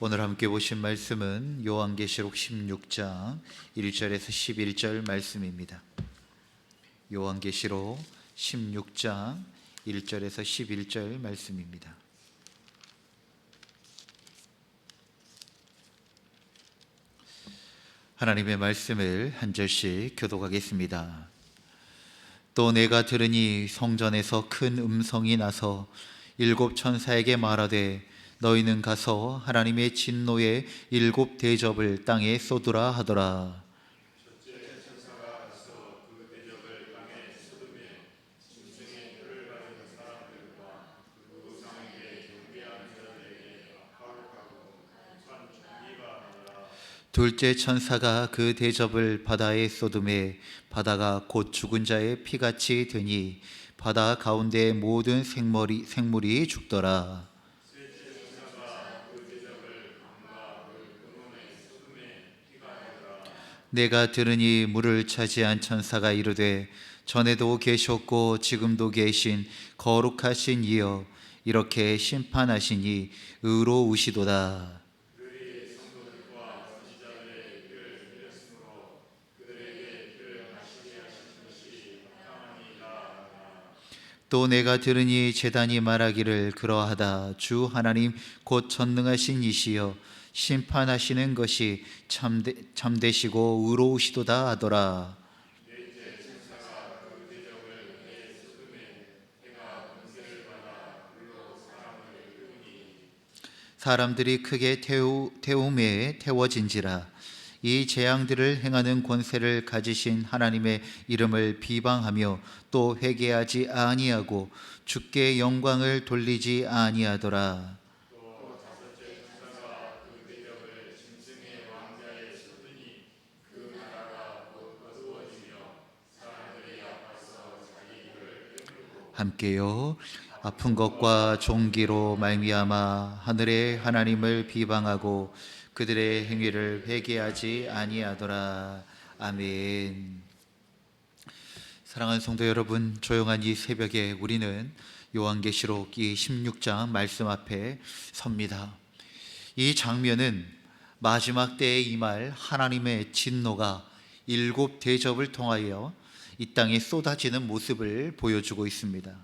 오늘 함께 보신 말씀은 요한계시록 16장 1절에서 11절 말씀입니다. 요한계시록 16장 1절에서 11절 말씀입니다. 하나님의 말씀을 한 절씩 교독하겠습니다. 또 내가 들으니 성전에서 큰 음성이 나서 일곱 천사에게 말하되 너희는 가서 하나님의 진노의 일곱 대접을 땅에 쏟으라 하더라. 둘째 천사가 그 대접을 바다에 쏟음에 바다가 곧 죽은 자의 피같이 되니 바다 가운데의 모든 생물이 죽더라. 내가 들으니 물을 차지한 천사가 이르되 전에도 계셨고 지금도 계신 거룩하신 이여 이렇게 심판하시니 의로우시도다. 또 내가 들으니 제단이 말하기를 그러하다. 주 하나님 곧 전능하신 이시여 심판하시는 것이 참되시고 의로우시도다 하더라. 사람들이 크게 태움에 태워진지라. 이 재앙들을 행하는 권세를 가지신 하나님의 이름을 비방하며 또 회개하지 아니하고 주께 영광을 돌리지 아니하더라. 함께요. 아픈 것과 종기로 말미암아 하늘의 하나님을 비방하고 그들의 행위를 회개하지 아니하더라. 아멘. 사랑하는 성도 여러분, 조용한 이 새벽에 우리는 요한계시록 이 16장 말씀 앞에 섭니다. 이 장면은 마지막 때에 임할 하나님의 진노가 일곱 대접을 통하여 이 땅에 쏟아지는 모습을 보여주고 있습니다.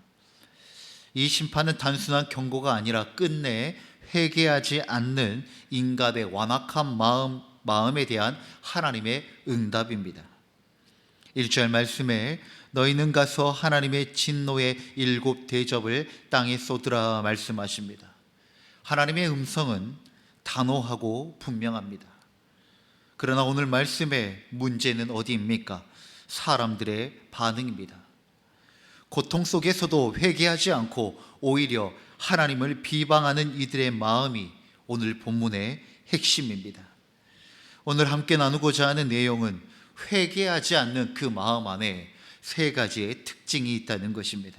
이 심판은 단순한 경고가 아니라 끝내 회개하지 않는 인간의 완악한 마음에 대한 하나님의 응답입니다. 1절 말씀에 너희는 가서 하나님의 진노의 일곱 대접을 땅에 쏟으라 말씀하십니다. 하나님의 음성은 단호하고 분명합니다. 그러나 오늘 말씀의 문제는 어디입니까? 사람들의 반응입니다. 고통 속에서도 회개하지 않고 오히려 하나님을 비방하는 이들의 마음이 오늘 본문의 핵심입니다. 오늘 함께 나누고자 하는 내용은 회개하지 않는 그 마음 안에 세 가지의 특징이 있다는 것입니다.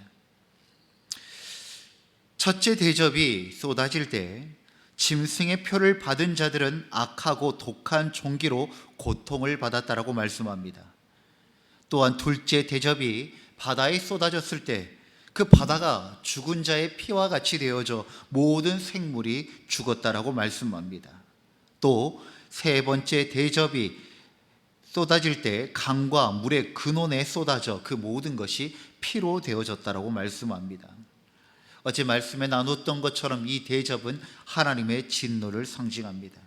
첫째 대접이 쏟아질 때 짐승의 표를 받은 자들은 악하고 독한 종기로 고통을 받았다라고 말씀합니다. 또한 둘째 대접이 바다에 쏟아졌을 때 그 바다가 죽은 자의 피와 같이 되어져 모든 생물이 죽었다라고 말씀합니다. 또 세 번째 대접이 쏟아질 때 강과 물의 근원에 쏟아져 그 모든 것이 피로 되어졌다라고 말씀합니다. 어제 말씀에 나눴던 것처럼 이 대접은 하나님의 진노를 상징합니다.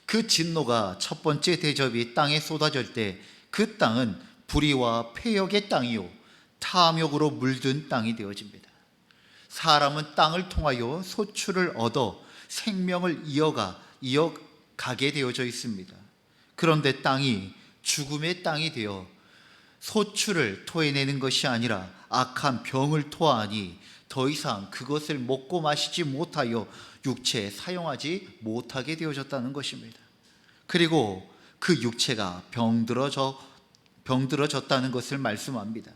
그 진노가 첫 번째 대접이 땅에 쏟아질 때 그 땅은 불의와 폐역의 땅이요 탐욕으로 물든 땅이 되어집니다. 사람은 땅을 통하여 소출을 얻어 생명을 이어가게 되어져 있습니다. 그런데 땅이 죽음의 땅이 되어 소출을 토해내는 것이 아니라 악한 병을 토하니 더 이상 그것을 먹고 마시지 못하여 육체에 사용하지 못하게 되어졌다는 것입니다. 그리고 그 육체가 병들어졌다는 것을 말씀합니다.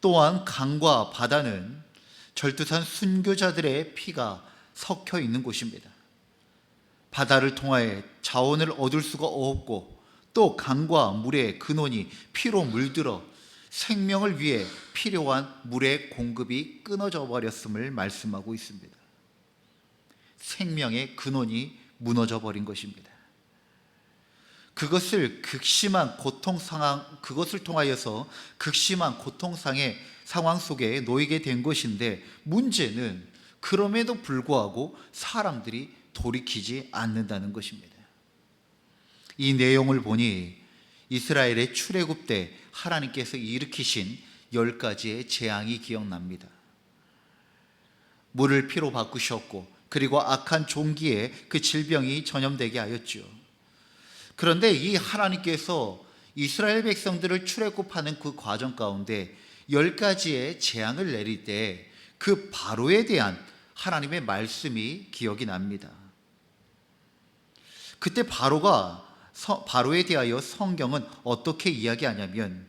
또한 강과 바다는 절두산 순교자들의 피가 섞여 있는 곳입니다. 바다를 통하여 자원을 얻을 수가 없고 또 강과 물의 근원이 피로 물들어 생명을 위해 필요한 물의 공급이 끊어져 버렸음을 말씀하고 있습니다. 생명의 근원이 무너져 버린 것입니다. 그것을 그것을 통하여서 극심한 고통상의 상황 속에 놓이게 된 것인데, 문제는 그럼에도 불구하고 사람들이 돌이키지 않는다는 것입니다. 이 내용을 보니 이스라엘의 출애굽 때 하나님께서 일으키신 10가지의 재앙이 기억납니다. 물을 피로 바꾸셨고, 그리고 악한 종기에 그 질병이 전염되게 하였죠. 그런데 이 하나님께서 이스라엘 백성들을 출애굽하는 그 과정 가운데 10가지의 재앙을 내릴 때 그 바로에 대한 하나님의 말씀이 기억이 납니다. 그때 바로에 대하여 성경은 어떻게 이야기하냐면,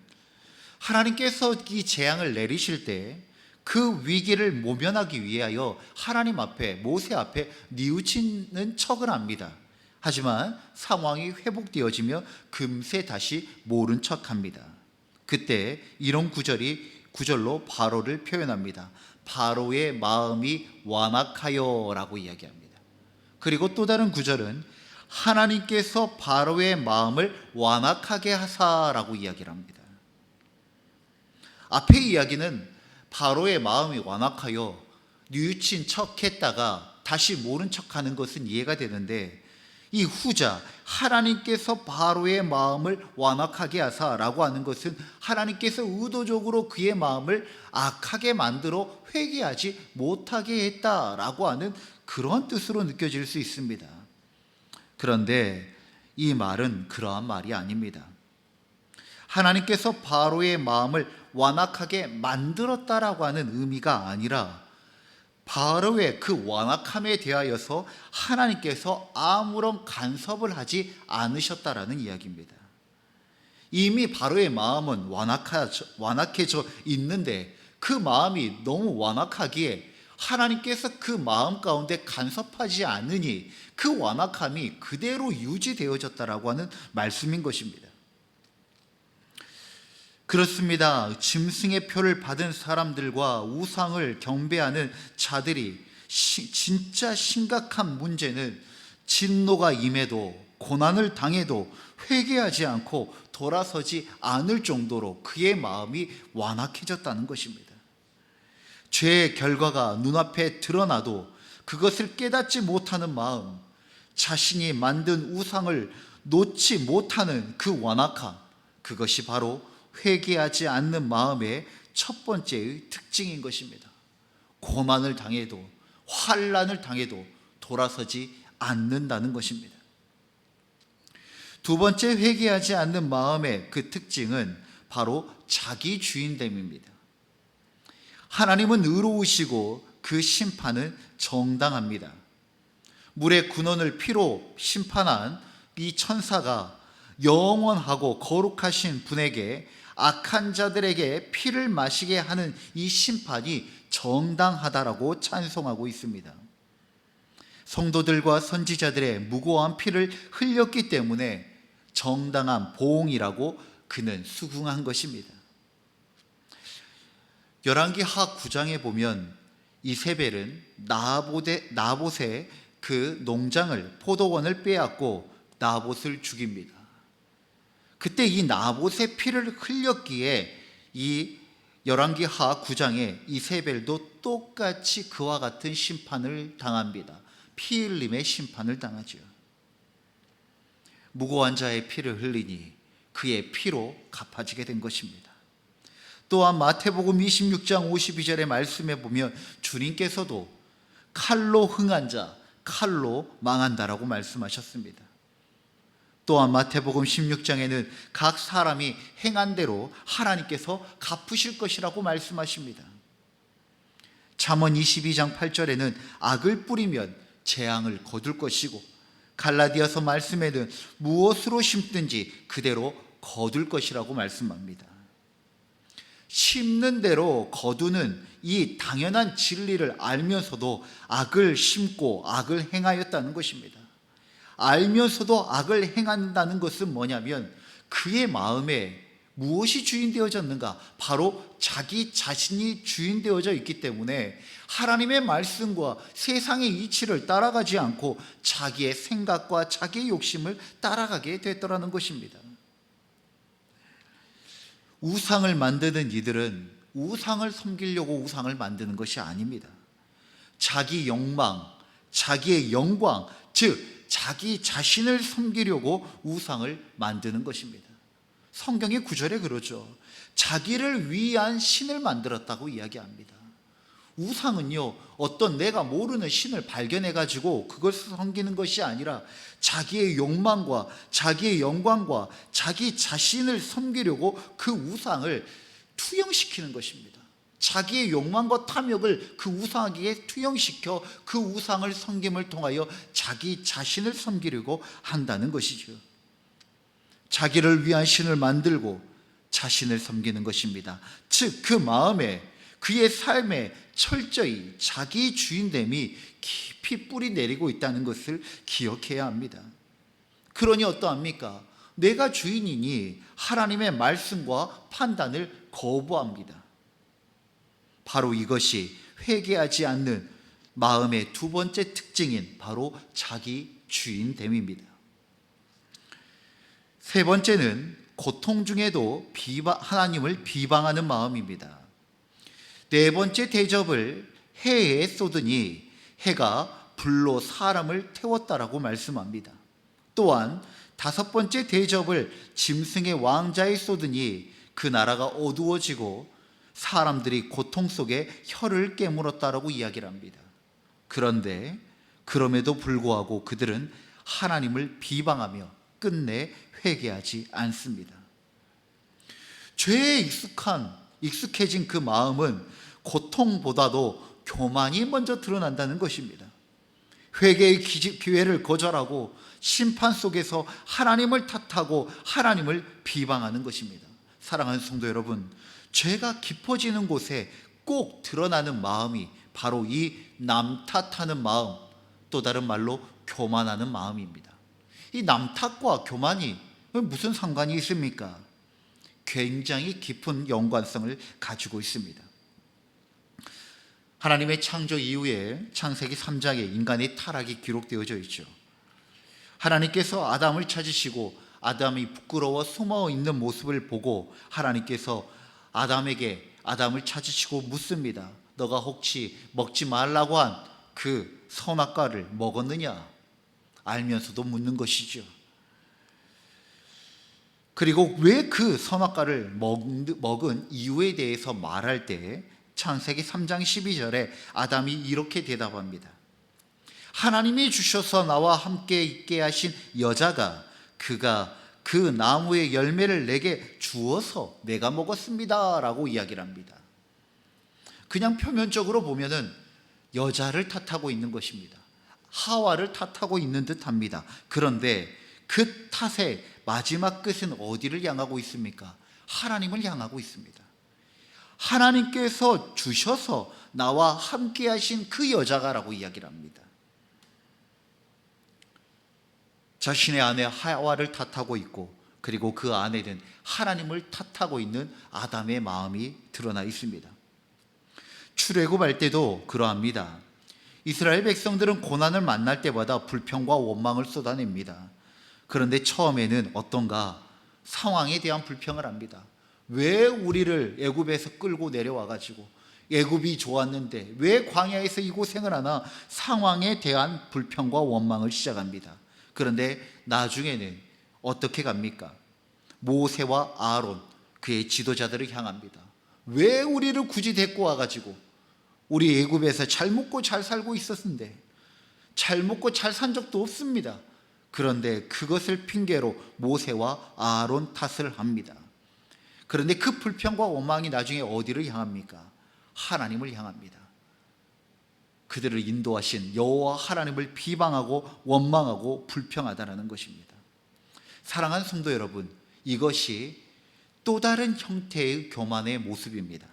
하나님께서 이 재앙을 내리실 때 그 위기를 모면하기 위하여 하나님 앞에, 모세 앞에 뉘우치는 척을 합니다. 하지만 상황이 회복되어지며 금세 다시 모른 척합니다. 그때 이런 구절로 바로를 표현합니다. 바로의 마음이 완악하여 라고 이야기합니다. 그리고 또 다른 구절은 하나님께서 바로의 마음을 완악하게 하사라고 이야기를 합니다. 앞의 이야기는 바로의 마음이 완악하여 뉘우친 척했다가 다시 모른 척하는 것은 이해가 되는데, 이 후자 하나님께서 바로의 마음을 완악하게 하사라고 하는 것은 하나님께서 의도적으로 그의 마음을 악하게 만들어 회개하지 못하게 했다라고 하는 그런 뜻으로 느껴질 수 있습니다. 그런데 이 말은 그러한 말이 아닙니다. 하나님께서 바로의 마음을 완악하게 만들었다라고 하는 의미가 아니라, 바로의 그 완악함에 대하여서 하나님께서 아무런 간섭을 하지 않으셨다라는 이야기입니다. 이미 바로의 마음은 완악해져 있는데, 그 마음이 너무 완악하기에 하나님께서 그 마음 가운데 간섭하지 않으니 그 완악함이 그대로 유지되어졌다라고 하는 말씀인 것입니다. 그렇습니다. 짐승의 표를 받은 사람들과 우상을 경배하는 자들이 진짜 심각한 문제는 진노가 임해도, 고난을 당해도 회개하지 않고 돌아서지 않을 정도로 그의 마음이 완악해졌다는 것입니다. 죄의 결과가 눈앞에 드러나도 그것을 깨닫지 못하는 마음, 자신이 만든 우상을 놓지 못하는 그 완악함, 그것이 바로 회개하지 않는 마음의 첫 번째의 특징인 것입니다. 고난을 당해도, 환난을 당해도 돌아서지 않는다는 것입니다. 두 번째, 회개하지 않는 마음의 그 특징은 바로 자기 주인됨입니다. 하나님은 의로우시고 그 심판은 정당합니다. 물의 근원을 피로 심판한 이 천사가 영원하고 거룩하신 분에게 악한 자들에게 피를 마시게 하는 이 심판이 정당하다라고 찬송하고 있습니다. 성도들과 선지자들의 무고한 피를 흘렸기 때문에 정당한 보응이라고 그는 수긍한 것입니다. 열왕기하 9장에 보면 이세벨은 나봇의 그 농장을, 포도원을 빼앗고 나봇을 죽입니다. 그때 이 나봇의 피를 흘렸기에 이 열왕기하 9장에 이세벨도 똑같이 그와 같은 심판을 당합니다. 피 흘림의 심판을 당하죠. 무고한 자의 피를 흘리니 그의 피로 갚아지게 된 것입니다. 또한 마태복음 26장 52절의 말씀에 보면 주님께서도 칼로 흥한 자, 칼로 망한다라고 말씀하셨습니다. 또한 마태복음 16장에는 각 사람이 행한 대로 하나님께서 갚으실 것이라고 말씀하십니다. 잠언 22장 8절에는 악을 뿌리면 재앙을 거둘 것이고, 갈라디아서 말씀에는 무엇으로 심든지 그대로 거둘 것이라고 말씀합니다. 심는 대로 거두는 이 당연한 진리를 알면서도 악을 심고 악을 행하였다는 것입니다. 알면서도 악을 행한다는 것은 뭐냐면 그의 마음에 무엇이 주인되어졌는가? 바로 자기 자신이 주인되어져 있기 때문에 하나님의 말씀과 세상의 이치를 따라가지 않고 자기의 생각과 자기의 욕심을 따라가게 됐더라는 것입니다. 우상을 만드는 이들은 우상을 섬기려고 우상을 만드는 것이 아닙니다. 자기 욕망, 자기의 영광, 즉 자기 자신을 섬기려고 우상을 만드는 것입니다. 성경의 구절에 그러죠. 자기를 위한 신을 만들었다고 이야기합니다. 우상은요, 어떤 내가 모르는 신을 발견해가지고 그것을 섬기는 것이 아니라 자기의 욕망과 자기의 영광과 자기 자신을 섬기려고 그 우상을 투영시키는 것입니다. 자기의 욕망과 탐욕을 그 우상에게 투영시켜 그 우상을 섬김을 통하여 자기 자신을 섬기려고 한다는 것이죠. 자기를 위한 신을 만들고 자신을 섬기는 것입니다. 즉 그 마음에, 그의 삶에 철저히 자기 주인됨이 깊이 뿌리 내리고 있다는 것을 기억해야 합니다. 그러니 어떠합니까? 내가 주인이니 하나님의 말씀과 판단을 거부합니다. 바로 이것이 회개하지 않는 마음의 두 번째 특징인 바로 자기 주인됨입니다. 세 번째는 고통 중에도 하나님을 비방하는 마음입니다. 네 번째 대접을 해에 쏟으니 해가 불로 사람을 태웠다라고 말씀합니다. 또한 다섯 번째 대접을 짐승의 왕자에 쏟으니 그 나라가 어두워지고 사람들이 고통 속에 혀를 깨물었다라고 이야기를 합니다. 그런데 그럼에도 불구하고 그들은 하나님을 비방하며 끝내 회개하지 않습니다. 죄에 익숙해진 그 마음은 고통보다도 교만이 먼저 드러난다는 것입니다. 회개의 기회를 거절하고 심판 속에서 하나님을 탓하고 하나님을 비방하는 것입니다. 사랑하는 성도 여러분, 죄가 깊어지는 곳에 꼭 드러나는 마음이 바로 이 남 탓하는 마음, 또 다른 말로 교만하는 마음입니다. 이 남 탓과 교만이 무슨 상관이 있습니까? 굉장히 깊은 연관성을 가지고 있습니다. 하나님의 창조 이후에 창세기 3장에 인간의 타락이 기록되어져 있죠. 하나님께서 아담을 찾으시고 아담이 부끄러워 숨어 있는 모습을 보고 하나님께서 아담을 찾으시고 묻습니다. 너가 혹시 먹지 말라고 한 그 선악과를 먹었느냐? 알면서도 묻는 것이죠. 그리고 왜 그 선악과를 먹은 이유에 대해서 말할 때 창세기 3장 12절에 아담이 이렇게 대답합니다. 하나님이 주셔서 나와 함께 있게 하신 여자가 그가 그 나무의 열매를 내게 주어서 내가 먹었습니다 라고 이야기를 합니다. 그냥 표면적으로 보면은 여자를 탓하고 있는 것입니다. 하와를 탓하고 있는 듯 합니다. 그런데 그 탓의 마지막 끝은 어디를 향하고 있습니까? 하나님을 향하고 있습니다. 하나님께서 주셔서 나와 함께 하신 그 여자가라고 이야기를 합니다. 자신의 아내 하와를 탓하고 있고 그리고 그 아내는 하나님을 탓하고 있는 아담의 마음이 드러나 있습니다. 출애굽할 때도 그러합니다. 이스라엘 백성들은 고난을 만날 때마다 불평과 원망을 쏟아냅니다. 그런데 처음에는 어떤가? 상황에 대한 불평을 합니다. 왜 우리를 애굽에서 끌고 내려와 가지고 애굽이 좋았는데 왜 광야에서 이 고생을 하나? 상황에 대한 불평과 원망을 시작합니다. 그런데 나중에는 어떻게 갑니까? 모세와 아론, 그의 지도자들을 향합니다. 왜 우리를 굳이 데리고 와가지고 우리 애굽에서 잘 먹고 잘 살고 있었는데 잘 먹고 잘 산 적도 없습니다. 그런데 그것을 핑계로 모세와 아론 탓을 합니다. 그런데 그 불평과 원망이 나중에 어디를 향합니까? 하나님을 향합니다. 그들을 인도하신 여호와 하나님을 비방하고 원망하고 불평하다라는 것입니다. 사랑하는 성도 여러분, 이것이 또 다른 형태의 교만의 모습입니다.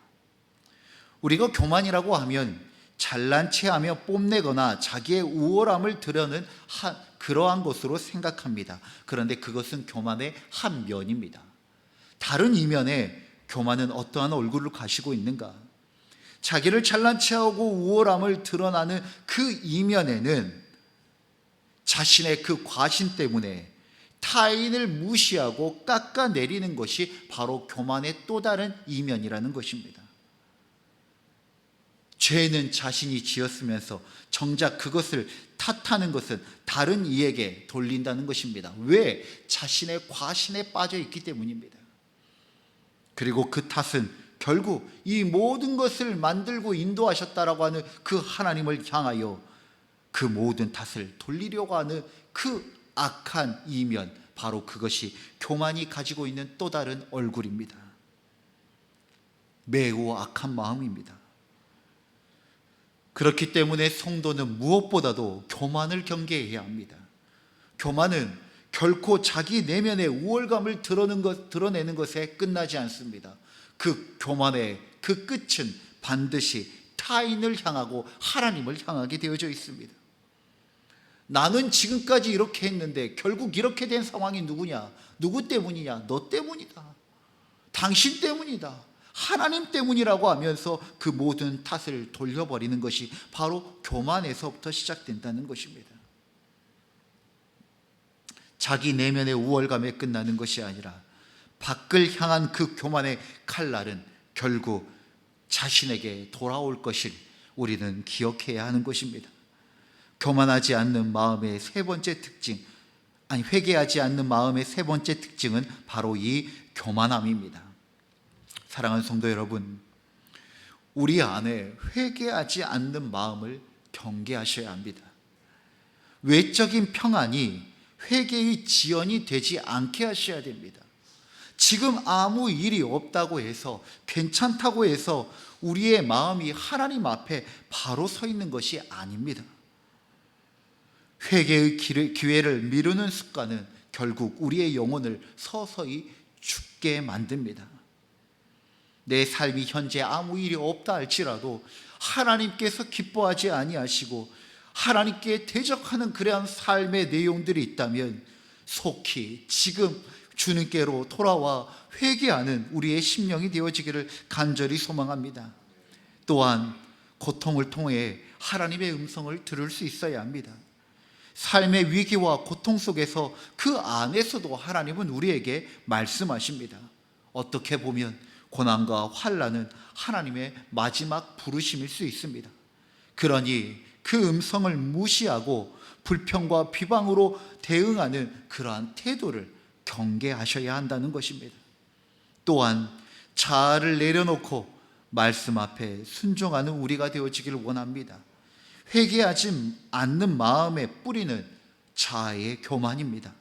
우리가 교만이라고 하면 잘난 체하며 뽐내거나 자기의 우월함을 드러내는 그러한 것으로 생각합니다. 그런데 그것은 교만의 한 면입니다. 다른 이면에 교만은 어떠한 얼굴을 가지고 있는가? 자기를 잘난 체하고 우월함을 드러나는 그 이면에는 자신의 그 과신 때문에 타인을 무시하고 깎아내리는 것이 바로 교만의 또 다른 이면이라는 것입니다. 죄는 자신이 지었으면서 정작 그것을 탓하는 것은 다른 이에게 돌린다는 것입니다. 왜? 자신의 과신에 빠져 있기 때문입니다. 그리고 그 탓은 결국 이 모든 것을 만들고 인도하셨다라고 하는 그 하나님을 향하여 그 모든 탓을 돌리려고 하는 그 악한 이면, 바로 그것이 교만이 가지고 있는 또 다른 얼굴입니다. 매우 악한 마음입니다. 그렇기 때문에 성도는 무엇보다도 교만을 경계해야 합니다. 교만은 결코 자기 내면의 우월감을 드러내는 것에 끝나지 않습니다. 그 교만의 그 끝은 반드시 타인을 향하고 하나님을 향하게 되어져 있습니다. 나는 지금까지 이렇게 했는데 결국 이렇게 된 상황이 누구냐? 누구 때문이냐? 너 때문이다. 당신 때문이다. 하나님 때문이라고 하면서 그 모든 탓을 돌려버리는 것이 바로 교만에서부터 시작된다는 것입니다. 자기 내면의 우월감에 끝나는 것이 아니라 밖을 향한 그 교만의 칼날은 결국 자신에게 돌아올 것을 우리는 기억해야 하는 것입니다. 교만하지 않는 마음의 세 번째 특징, 회개하지 않는 마음의 세 번째 특징은 바로 이 교만함입니다. 사랑하는 성도 여러분, 우리 안에 회개하지 않는 마음을 경계하셔야 합니다. 외적인 평안이 회개의 지연이 되지 않게 하셔야 됩니다. 지금 아무 일이 없다고 해서, 괜찮다고 해서 우리의 마음이 하나님 앞에 바로 서 있는 것이 아닙니다. 회개의 기회를 미루는 습관은 결국 우리의 영혼을 서서히 죽게 만듭니다. 내 삶이 현재 아무 일이 없다 할지라도 하나님께서 기뻐하지 아니하시고 하나님께 대적하는 그러한 삶의 내용들이 있다면 속히 지금 주님께로 돌아와 회개하는 우리의 심령이 되어지기를 간절히 소망합니다. 또한 고통을 통해 하나님의 음성을 들을 수 있어야 합니다. 삶의 위기와 고통 속에서 그 안에서도 하나님은 우리에게 말씀하십니다. 어떻게 보면 고난과 환난은 하나님의 마지막 부르심일 수 있습니다. 그러니 그 음성을 무시하고 불평과 비방으로 대응하는 그러한 태도를 경계하셔야 한다는 것입니다. 또한 자아를 내려놓고 말씀 앞에 순종하는 우리가 되어지기를 원합니다. 회개하지 않는 마음의 뿌리는 자아의 교만입니다.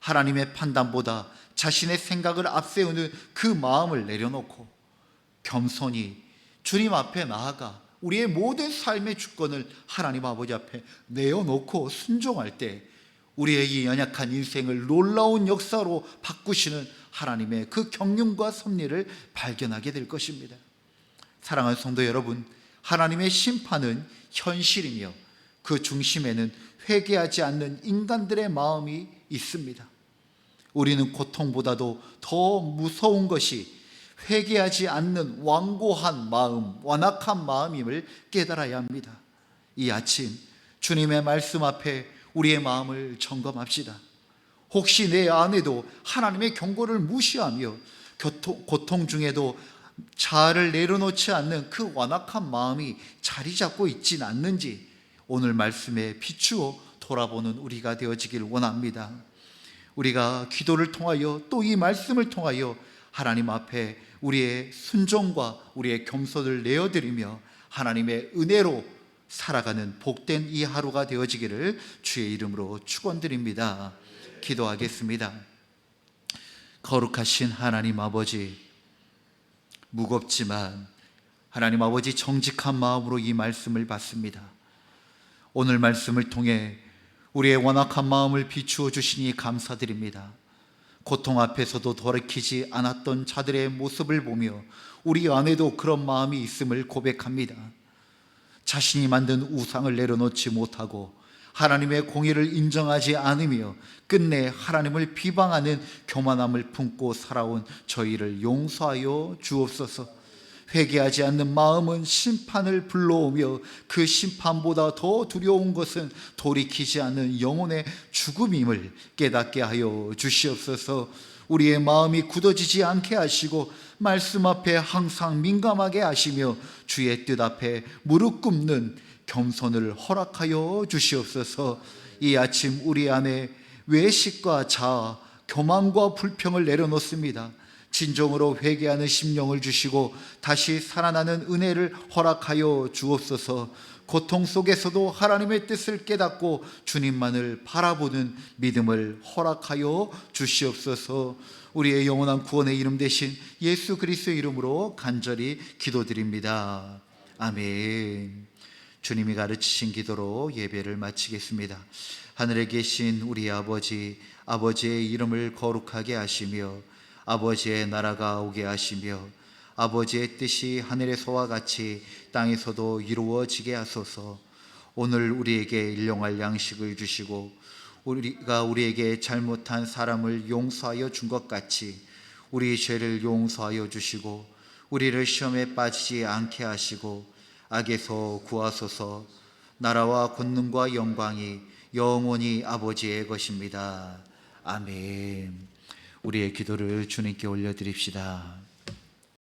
하나님의 판단보다 자신의 생각을 앞세우는 그 마음을 내려놓고 겸손히 주님 앞에 나아가 우리의 모든 삶의 주권을 하나님 아버지 앞에 내어놓고 순종할 때 우리의 이 연약한 인생을 놀라운 역사로 바꾸시는 하나님의 그 경륜과 섭리를 발견하게 될 것입니다. 사랑하는 성도 여러분, 하나님의 심판은 현실이며 그 중심에는 회개하지 않는 인간들의 마음이 있습니다. 우리는 고통보다도 더 무서운 것이 회개하지 않는 완고한 마음, 완악한 마음임을 깨달아야 합니다. 이 아침 주님의 말씀 앞에 우리의 마음을 점검합시다. 혹시 내 안에도 하나님의 경고를 무시하며 고통 중에도 자아를 내려놓지 않는 그 완악한 마음이 자리 잡고 있진 않는지 오늘 말씀에 비추어 돌아보는 우리가 되어지길 원합니다. 우리가 기도를 통하여 또 이 말씀을 통하여 하나님 앞에 우리의 순종과 우리의 겸손을 내어드리며 하나님의 은혜로 살아가는 복된 이 하루가 되어지기를 주의 이름으로 축원드립니다. 기도하겠습니다. 거룩하신 하나님 아버지, 무겁지만 하나님 아버지 정직한 마음으로 이 말씀을 받습니다. 오늘 말씀을 통해 우리의 완악한 마음을 비추어 주시니 감사드립니다. 고통 앞에서도 돌이키지 않았던 자들의 모습을 보며 우리 안에도 그런 마음이 있음을 고백합니다. 자신이 만든 우상을 내려놓지 못하고 하나님의 공의를 인정하지 않으며 끝내 하나님을 비방하는 교만함을 품고 살아온 저희를 용서하여 주옵소서. 회개하지 않는 마음은 심판을 불러오며 그 심판보다 더 두려운 것은 돌이키지 않는 영혼의 죽음임을 깨닫게 하여 주시옵소서. 우리의 마음이 굳어지지 않게 하시고 말씀 앞에 항상 민감하게 하시며 주의 뜻 앞에 무릎 꿇는 겸손을 허락하여 주시옵소서. 이 아침 우리 안에 외식과 자아, 교만과 불평을 내려놓습니다. 진정으로 회개하는 심령을 주시고 다시 살아나는 은혜를 허락하여 주옵소서. 고통 속에서도 하나님의 뜻을 깨닫고 주님만을 바라보는 믿음을 허락하여 주시옵소서. 우리의 영원한 구원의 이름 대신 예수 그리스도의 이름으로 간절히 기도드립니다. 아멘. 주님이 가르치신 기도로 예배를 마치겠습니다. 하늘에 계신 우리 아버지, 아버지의 이름을 거룩하게 하시며 아버지의 나라가 오게 하시며 아버지의 뜻이 하늘에서와 같이 땅에서도 이루어지게 하소서. 오늘 우리에게 일용할 양식을 주시고 우리가 우리에게 잘못한 사람을 용서하여 준 것 같이 우리 죄를 용서하여 주시고 우리를 시험에 빠지지 않게 하시고 악에서 구하소서. 나라와 권능과 영광이 영원히 아버지의 것입니다. 아멘. 우리의 기도를 주님께 올려드립시다.